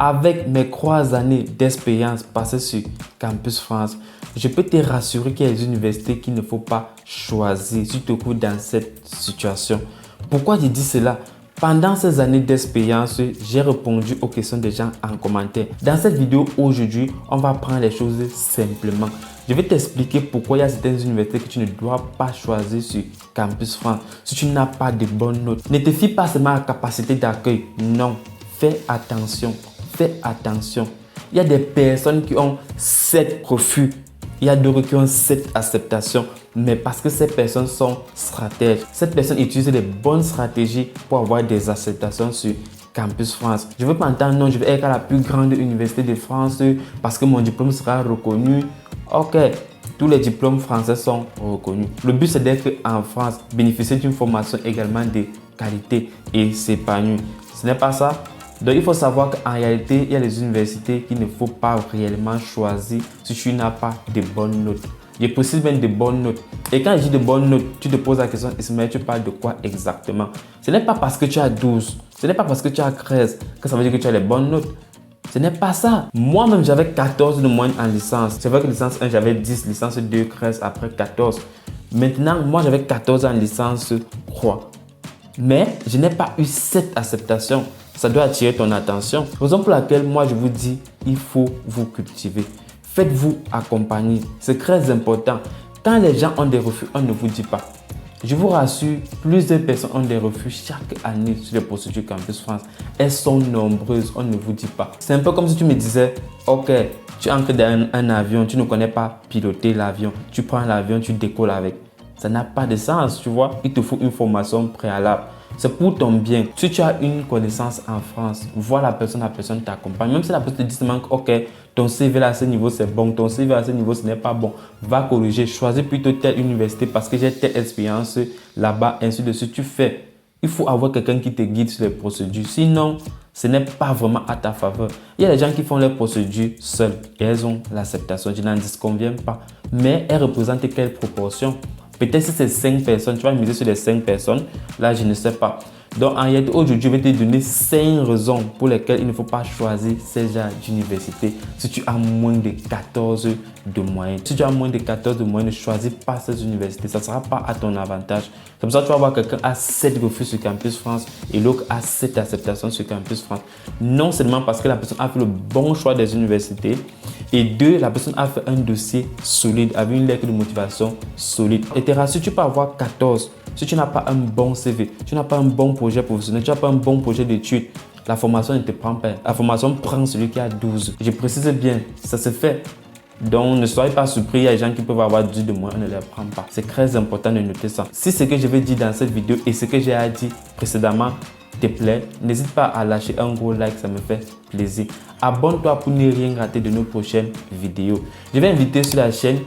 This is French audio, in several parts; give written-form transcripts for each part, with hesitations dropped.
Avec mes 3 années d'expérience passées sur Campus France, je peux te rassurer qu'il y a des universités qu'il ne faut pas choisir si tu te trouves dans cette situation. Pourquoi je dis cela? Pendant ces années d'expérience, j'ai répondu aux questions des gens en commentaire. Dans cette vidéo aujourd'hui, on va prendre les choses simplement. Je vais t'expliquer pourquoi il y a certaines universités que tu ne dois pas choisir sur Campus France si tu n'as pas de bonnes notes. Ne te fie pas seulement à la capacité d'accueil. Non, fais attention. Fais attention. Il y a des personnes qui ont 7 refus. Il y a d'autres qui ont 7 acceptations. Mais parce que ces personnes sont stratèges. Cette personne utilise les bonnes stratégies pour avoir des acceptations sur Campus France. Je ne veux pas entendre non, je vais être à la plus grande université de France parce que mon diplôme sera reconnu. Ok, tous les diplômes français sont reconnus. Le but c'est d'être en France, bénéficier d'une formation également de qualité et s'épanouir. Ce n'est pas ça. Donc il faut savoir qu'en réalité, il y a des universités qu'il ne faut pas réellement choisir si tu n'as pas de bonnes notes. Je précise même de bonnes notes. Et quand je dis de bonnes notes, tu te poses la question, Ismaël, tu parles de quoi exactement? Ce n'est pas parce que tu as 12, ce n'est pas parce que tu as 13 que ça veut dire que tu as les bonnes notes. Ce n'est pas ça. Moi-même, j'avais 14 de moyenne en licence. C'est vrai que licence 1, j'avais 10, licence 2, 13, après 14. Maintenant, moi, j'avais 14 en licence 3. Mais je n'ai pas eu cette acceptation. Ça doit attirer ton attention. Raison pour laquelle moi, je vous dis, il faut vous cultiver. Faites-vous accompagner. C'est très important. Quand les gens ont des refus, on ne vous dit pas. Je vous rassure, plusieurs personnes ont des refus chaque année sur les procédures Campus France. Elles sont nombreuses, on ne vous dit pas. C'est un peu comme si tu me disais, ok, tu entres dans un avion, tu ne connais pas piloter l'avion. Tu prends l'avion, tu décolles avec. Ça n'a pas de sens, tu vois. Il te faut une formation préalable. C'est pour ton bien. Si tu as une connaissance en France, vois la personne t'accompagne. Même si la personne te dit seulement, ok, ton CV à ce niveau c'est bon, ton CV à ce niveau ce n'est pas bon, va corriger, choisis plutôt telle université parce que j'ai telle expérience là-bas, ainsi de suite. Tu fais. Il faut avoir quelqu'un qui te guide sur les procédures. Sinon, ce n'est pas vraiment à ta faveur. Il y a des gens qui font les procédures seuls et elles ont l'acceptation. Je n'en disconviens pas. Mais elles représentent quelle proportion? Peut-être si c'est 5 personnes, tu vas miser sur les 5 personnes. Là, je ne sais pas. Donc, en réalité, aujourd'hui, je vais te donner 5 raisons pour lesquelles il ne faut pas choisir ces genres d'université si tu as moins de 14 de moyenne. Si tu as moins de 14 de moyenne, ne choisis pas ces universités. Ça ne sera pas à ton avantage. Comme ça, tu vas voir quelqu'un a 7 refus sur Campus France et l'autre a 7 acceptations sur Campus France. Non seulement parce que la personne a fait le bon choix des universités et 2, la personne a fait un dossier solide avec une lettre de motivation solide. Et te rassure, tu peux avoir 14. Si tu n'as pas un bon CV, tu n'as pas un bon projet professionnel, tu n'as pas un bon projet d'études, la formation ne te prend pas. La formation prend celui qui a 12. Je précise bien, ça se fait. Donc, ne soyez pas surpris, il y a des gens qui peuvent avoir 10 de moins, on ne les prend pas. C'est très important de noter ça. Si ce que je vais dire dans cette vidéo et ce que j'ai dit précédemment te plaît, n'hésite pas à lâcher un gros like, ça me fait plaisir. Abonne-toi pour ne rien rater de nos prochaines vidéos. Je vais inviter sur la chaîne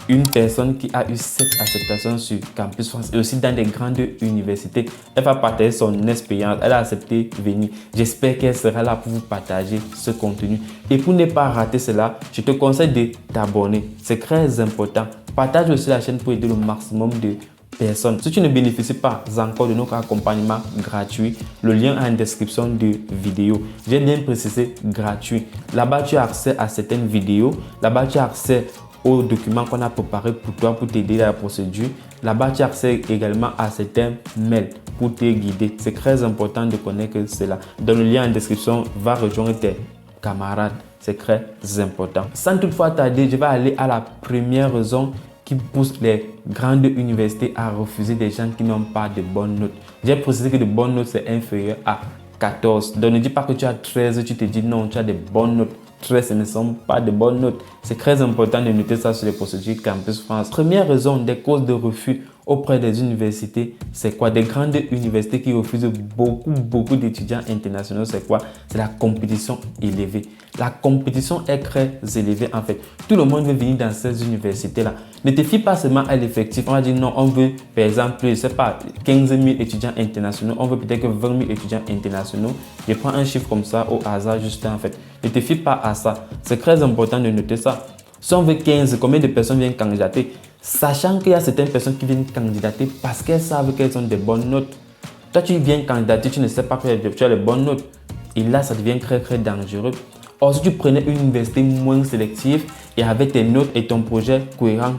une personne qui a eu 7 acceptations sur Campus France et aussi dans des grandes universités. Elle va partager son expérience. Elle a accepté de venir. J'espère qu'elle sera là pour vous partager ce contenu. Et pour ne pas rater cela, je te conseille de t'abonner. C'est très important. Partage aussi la chaîne pour aider le maximum de personnes. Si tu ne bénéficies pas encore de notre accompagnement gratuit, le lien est en description de vidéo. J'ai bien précisé gratuit. Là-bas, tu as accès à certaines vidéos. Là-bas, tu as accès aux documents qu'on a préparés pour toi pour t'aider dans la procédure. Là-bas, tu as accès également à certains mails pour te guider. C'est très important de connaître cela. Dans le lien en description, va rejoindre tes camarades. C'est très important. Sans toutefois tarder, je vais aller à la première raison qui pousse les grandes universités à refuser des gens qui n'ont pas de bonnes notes. J'ai précisé que de bonnes notes, c'est inférieur à 14. Donc ne dis pas que tu as 13, tu te dis non, tu as des bonnes notes. 13, ce ne sont pas de bonnes notes. C'est très important de noter ça sur les procédures Campus France. Première raison des causes de refus auprès des universités, c'est quoi? Des grandes universités qui refusent beaucoup d'étudiants internationaux, c'est quoi? C'est la compétition élevée. La compétition est très élevée en fait. Tout le monde veut venir dans ces universités-là. Ne te fie pas seulement à l'effectif. On va dire non, on veut par exemple, je ne sais pas, 15 000 étudiants internationaux. On veut peut-être que 20 000 étudiants internationaux. Je prends un chiffre comme ça au hasard juste en fait. Ne te fie pas à ça. C'est très important de noter ça. Si on veut 15, combien de personnes viennent candidater? Sachant qu'il y a certaines personnes qui viennent candidater parce qu'elles savent qu'elles ont des bonnes notes. Toi, tu viens candidater, tu ne sais pas que tu as les bonnes notes. Et là, ça devient très dangereux. Or, si tu prenais une université moins sélective et avec tes notes et ton projet cohérent,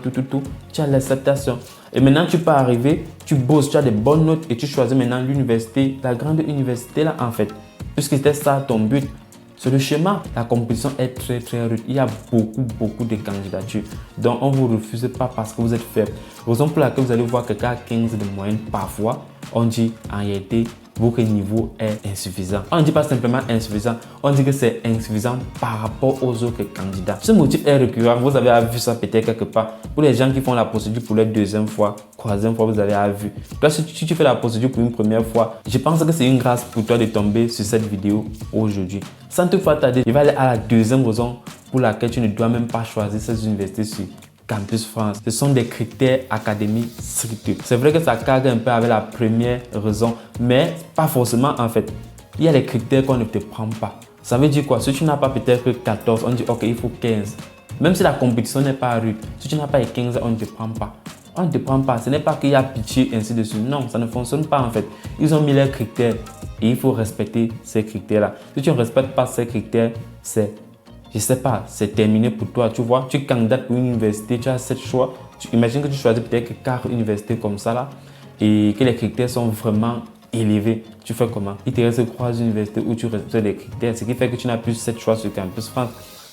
tu as l'acceptation. Et maintenant, tu peux arriver, tu bosses, tu as des bonnes notes et tu choisis maintenant l'université, la grande université là en fait. Puisque c'était ça ton but. Sur le schéma, la compétition est très rude. Il y a beaucoup de candidatures. Donc, on ne vous refuse pas parce que vous êtes faible. Raison pour laquelle vous allez voir quelqu'un à 15 de moyenne parfois, on dit en réalité, votre niveau est insuffisant. On ne dit pas simplement insuffisant, on dit que c'est insuffisant par rapport aux autres candidats. Ce motif est récurrent, vous avez vu ça peut-être quelque part. Pour les gens qui font la procédure pour la deuxième fois, troisième fois, vous avez vu. Toi, si tu fais la procédure pour une première fois, je pense que c'est une grâce pour toi de tomber sur cette vidéo aujourd'hui. Sans toutefois tarder, je vais aller à la deuxième raison pour laquelle tu ne dois même pas choisir ces universités sur Campus France. Ce sont des critères académiques stricts. C'est vrai que ça cadre un peu avec la première raison, mais pas forcément en fait. Il y a des critères qu'on ne te prend pas. Ça veut dire quoi? Si tu n'as pas peut-être que 14, on dit ok, il faut 15. Même si la compétition n'est pas rude, si tu n'as pas les 15, on ne te prend pas. On ne te prend pas. Ce n'est pas qu'il y a pitié, ainsi de suite. Non, ça ne fonctionne pas en fait. Ils ont mis leurs critères et il faut respecter ces critères-là. Si tu ne respectes pas ces critères, je sais pas, c'est terminé pour toi, tu vois. Tu candidates pour une université, tu as 7 choix. Tu imagines que tu choisis peut-être 4 universités comme ça là et que les critères sont vraiment élevés. Tu fais comment? Il te reste 3 universités où tu respectes les critères, ce qui fait que tu n'as plus 7 choix sur Campus France.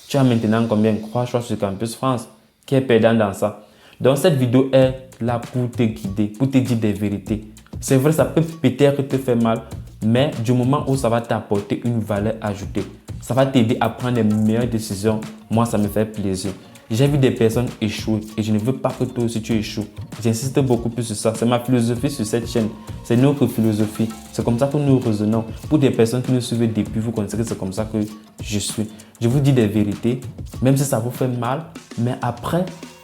Tu as maintenant combien? 3 choix sur Campus France. Qui est perdant dans ça? Donc cette vidéo est là pour te guider, pour te dire des vérités. C'est vrai, ça peut peut-être te faire mal, mais du moment où ça va t'apporter une valeur ajoutée, ça va t'aider à prendre les meilleures décisions. Moi, ça me fait plaisir. J'ai vu des personnes échouer et je ne veux pas que toi aussi tu échoues. J'insiste beaucoup plus sur ça. C'est ma philosophie sur cette chaîne. C'est notre philosophie. C'est comme ça que nous raisonnons. Pour des personnes qui nous suivent depuis, vous connaissez que c'est comme ça que je suis. Je vous dis des vérités, même si ça vous fait mal. Mais après,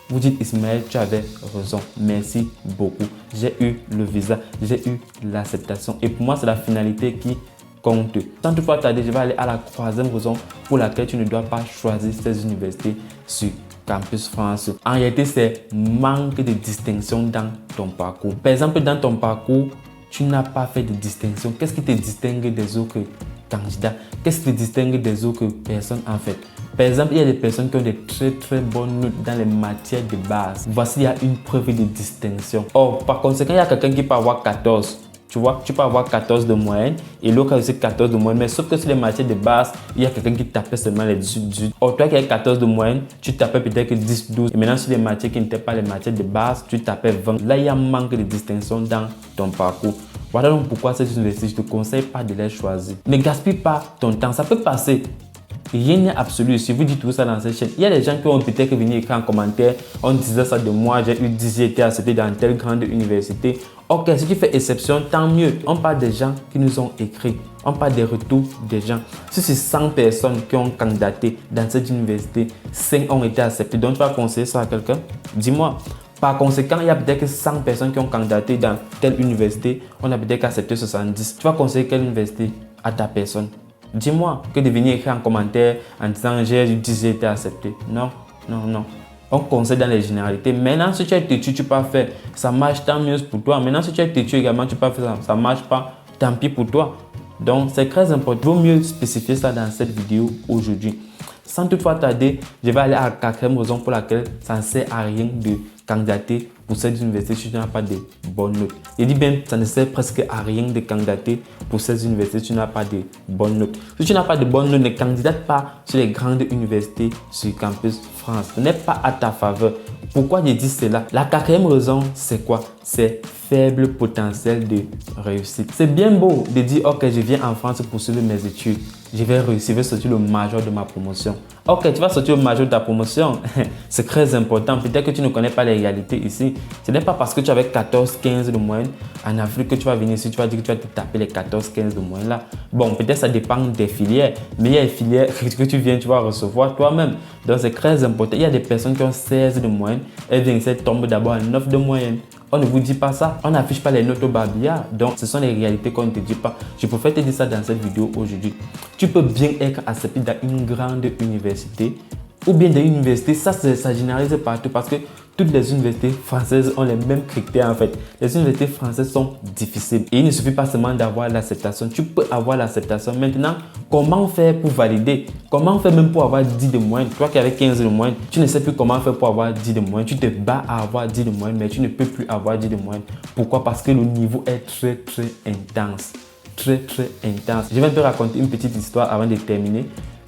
vous dites Ismaël, tu avais raison. Merci beaucoup. J'ai eu le visa, j'ai eu l'acceptation. Et pour moi, c'est la finalité qui compte. Sans toutefois tarder, je vais aller à la troisième raison pour laquelle tu ne dois pas choisir ces universités sur Campus France. En réalité, c'est manque de distinction dans ton parcours. Par exemple, dans ton parcours, tu n'as pas fait de distinction. Qu'est-ce qui te distingue des autres candidats? Qu'est-ce qui te distingue des autres personnes en fait? Par exemple, il y a des personnes qui ont des très bonnes notes dans les matières de base. Voici, il y a une preuve de distinction. Or, par conséquent, il y a quelqu'un qui peut avoir 14. Tu vois, tu peux avoir 14 de moyenne et l'autre a aussi 14 de moyenne. Mais sauf que sur les matières de base, il y a quelqu'un qui tapait seulement les 18. Or, toi qui as 14 de moyenne, tu tapais peut-être que 10, 12. Et maintenant, sur les matières qui n'étaient pas les matières de base, tu tapais 20. Là, il y a un manque de distinction dans ton parcours. Voilà donc pourquoi cette université, je ne te conseille pas de les choisir. Ne gaspille pas ton temps, ça peut passer. Rien n'est absolu. Si vous dites tout ça dans cette chaîne, il y a des gens qui ont peut-être venu écrire en commentaire, on disait ça de moi, j'ai eu 10, j'ai été accepté dans telle grande université. Ok, si tu fais exception, tant mieux. On parle des gens qui nous ont écrit. On parle des retours des gens. Si c'est 100 personnes qui ont candidaté dans cette université, 5 ont été acceptés. Donc, tu vas conseiller ça à quelqu'un? Dis-moi. Par conséquent, il y a peut-être que 100 personnes qui ont candidaté dans telle université. On a peut-être accepté 70. Tu vas conseiller quelle université à ta personne? Dis-moi, que de venir écrire en commentaire en disant j'ai été accepté. Non. On conseille dans les généralités. Maintenant, si tu es têtu, tu peux faire. Ça marche, tant mieux pour toi. Maintenant, si tu es têtu également, tu peux faire ça. Ça marche pas, tant pis pour toi. Donc, c'est très important. Il vaut mieux spécifier ça dans cette vidéo aujourd'hui. Sans toutefois tarder, je vais aller à la quatrième raison pour laquelle ça ne sert à rien de candidater pour cette université si tu n'as pas de bonnes notes. Je dis bien, ça ne sert presque à rien de candidater pour cette université si tu n'as pas de bonnes notes. Si tu n'as pas de bonnes notes, ne candidate pas sur les grandes universités sur Campus France. Ce n'est pas à ta faveur. Pourquoi je dis cela? La quatrième raison, c'est quoi? C'est faible potentiel de réussite. C'est bien beau de dire, ok, je viens en France pour poursuivre mes études. Je vais réussir, je vais sortir le major de ma promotion. Ok, tu vas sortir le major de ta promotion. C'est très important. Peut-être que tu ne connais pas les réalités ici. Ce n'est pas parce que tu avais 14, 15 de moyenne en Afrique que tu vas venir ici, tu vas dire que tu vas te taper les 14, 15 de moyenne là. Bon, peut-être ça dépend des filières, mais il y a des filières que tu viens, tu vas recevoir toi-même. Donc, c'est très important. Il y a des personnes qui ont 16 de moyenne, elles viennent ici, elles tombent d'abord à 9 de moyenne. On ne vous dit pas ça. On n'affiche pas les notes au babillard. Donc, ce sont les réalités qu'on ne te dit pas. Je préfère te dire ça dans cette vidéo aujourd'hui. Tu peux bien être accepté dans une grande université ou bien dans une université. Ça généralise partout parce que toutes les universités françaises ont les mêmes critères en fait. Les universités françaises sont difficiles et il ne suffit pas seulement d'avoir l'acceptation. Tu peux avoir l'acceptation. Maintenant, comment faire pour valider? Comment faire même pour avoir 10 de moyenne? Toi qui avais 15 de moyenne, tu ne sais plus comment faire pour avoir 10 de moyenne. Tu te bats à avoir 10 de moyenne, mais tu ne peux plus avoir 10 de moyenne. Pourquoi? Parce que le niveau est très intense. Très intense. Je vais te raconter une petite histoire avant de terminer.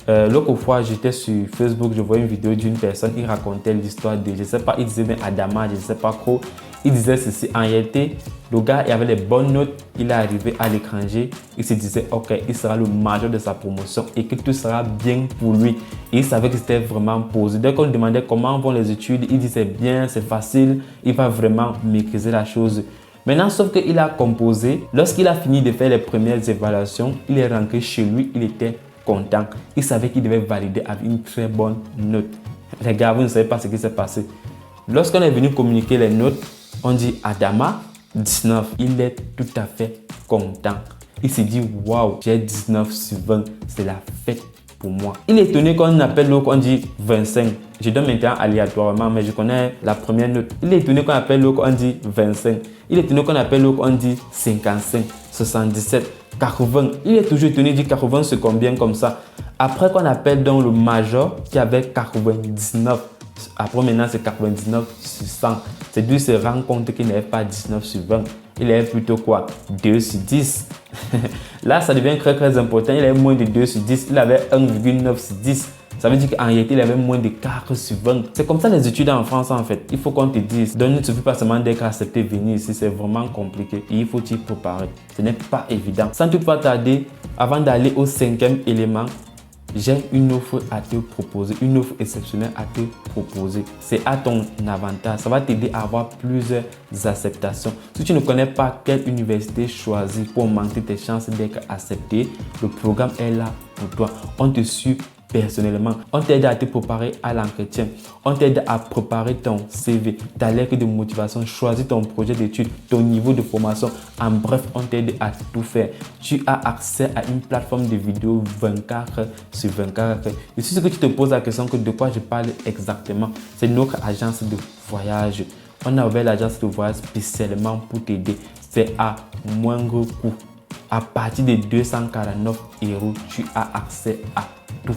L'autre fois, j'étais sur Facebook, je voyais une vidéo d'une personne, il racontait l'histoire de, je ne sais pas, il disait bien Adama, je ne sais pas trop. Il disait ceci, en réalité, le gars il avait les bonnes notes, il est arrivé à l'étranger, il se disait, ok, il sera le major de sa promotion et que tout sera bien pour lui. Et il savait que c'était vraiment posé. Dès qu'on lui demandait comment vont les études, il disait bien, c'est facile, il va vraiment maîtriser la chose. Maintenant, sauf qu'il a composé, lorsqu'il a fini de faire les premières évaluations, il est rentré chez lui, il était content. Il savait qu'il devait valider avec une très bonne note. Les gars, vous ne savez pas ce qui s'est passé. Lorsqu'on est venu communiquer les notes, on dit Adama, 19. Il est tout à fait content. Il s'est dit, waouh, j'ai 19 sur 20. C'est la fête pour moi. Il est étonné qu'on appelle l'autre, on dit 25. Je donne maintenant aléatoirement, mais je connais la première note. Il est étonné qu'on appelle l'autre, on dit 25. Il est étonné qu'on appelle l'autre, on dit 55, 77. 80, il est toujours étonné, il dit 80 c'est combien comme ça. Après qu'on appelle donc le major qui avait 99, après maintenant c'est 99 sur 100. C'est lui se rend compte qu'il n'avait pas 19 sur 20. Il avait plutôt quoi? 2 sur 10. Là ça devient très important, il avait moins de 2 sur 10, il avait 1,9 sur 10. Ça veut dire qu'en réalité, il avait moins de 4 sur 20. C'est comme ça les études en France en fait. Il faut qu'on te dise. Donc, il ne suffit pas seulement d'être accepté venir ici. C'est vraiment compliqué. Et il faut t'y préparer. Ce n'est pas évident. Sans toutefois tarder, avant d'aller au 5e élément, j'ai une offre à te proposer. Une offre exceptionnelle à te proposer. C'est à ton avantage. Ça va t'aider à avoir plusieurs acceptations. Si tu ne connais pas quelle université choisir pour augmenter tes chances d'être accepté, le programme est là pour toi. On te suit personnellement. On t'aide à te préparer à l'entretien. On t'aide à préparer ton CV, ta lettre de motivation, choisir ton projet d'études, ton niveau de formation. En bref, on t'aide à tout faire. Tu as accès à une plateforme de vidéos 24 heures sur 24 heures. Et si ce que tu te poses la question que de quoi je parle exactement, c'est notre agence de voyage. On a ouvert l'agence de voyage spécialement pour t'aider. C'est à moindre coût. À partir de 249 €, tu as accès à tout.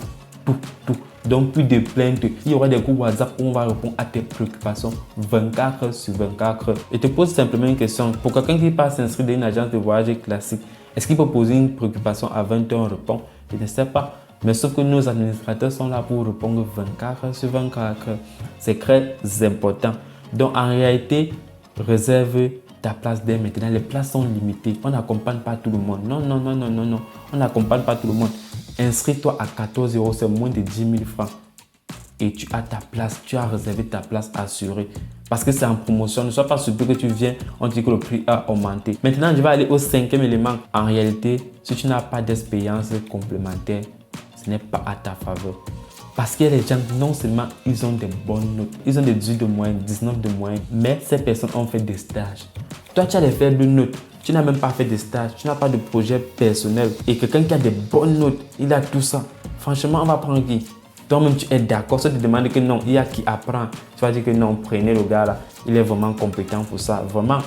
Donc, plus de plaintes. Il y aura des groupes WhatsApp où on va répondre à tes préoccupations 24 heures sur 24 heures. Et te pose simplement une question. Pour quelqu'un qui passe s'inscrire dans une agence de voyage classique, est-ce qu'il peut poser une préoccupation à 20 heures? On répond, je ne sais pas. Mais sauf que nos administrateurs sont là pour répondre 24 heures sur 24 heures. C'est très important. Donc, en réalité, réserve ta place dès maintenant. Les places sont limitées. On n'accompagne pas tout le monde. Non. On n'accompagne pas tout le monde. Inscris-toi à 14 €, c'est moins de 10 000 francs. Et tu as ta place, tu as réservé ta place assurée. Parce que c'est en promotion. Ne sois pas surpris que tu viens, on dit que le prix a augmenté. Maintenant, je vais aller au 5e élément. En réalité, si tu n'as pas d'expérience complémentaire, ce n'est pas à ta faveur. Parce que les gens, non seulement ils ont des bonnes notes, ils ont des 18 de moyenne, 19 de moyenne, mais ces personnes ont fait des stages. Toi, tu as des faibles notes. Tu n'as même pas fait de stage, tu n'as pas de projet personnel. Et quelqu'un qui a des bonnes notes, il a tout ça. Franchement, on va prendre qui? Toi-même, tu es d'accord. Si tu te demandes que non, il y a qui apprend. Tu vas dire que non, prenez le gars là. Il est vraiment compétent pour ça. Vraiment.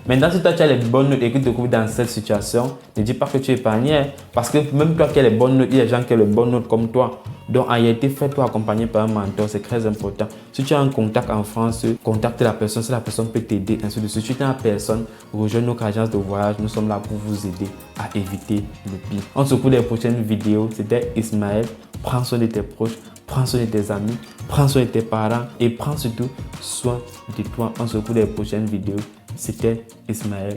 Maintenant, si toi, tu as les bonnes notes et que tu te trouves dans cette situation, ne dis pas que tu es épargné. Parce que même toi qui as les bonnes notes, il y a des gens qui ont les bonnes notes comme toi. Donc, en réalité, fais-toi accompagner par un mentor, c'est très important. Si tu as un contact en France, contacte la personne, si la personne peut t'aider, ainsi de suite. Si tu n'as personne, rejoins notre agence de voyage, nous sommes là pour vous aider à éviter le pire. On se retrouve dans les prochaines vidéos. C'était Ismaël. Prends soin de tes proches, prends soin de tes amis, prends soin de tes parents et prends surtout soin de toi. On se retrouve dans les prochaines vidéos. C'était Ismaël.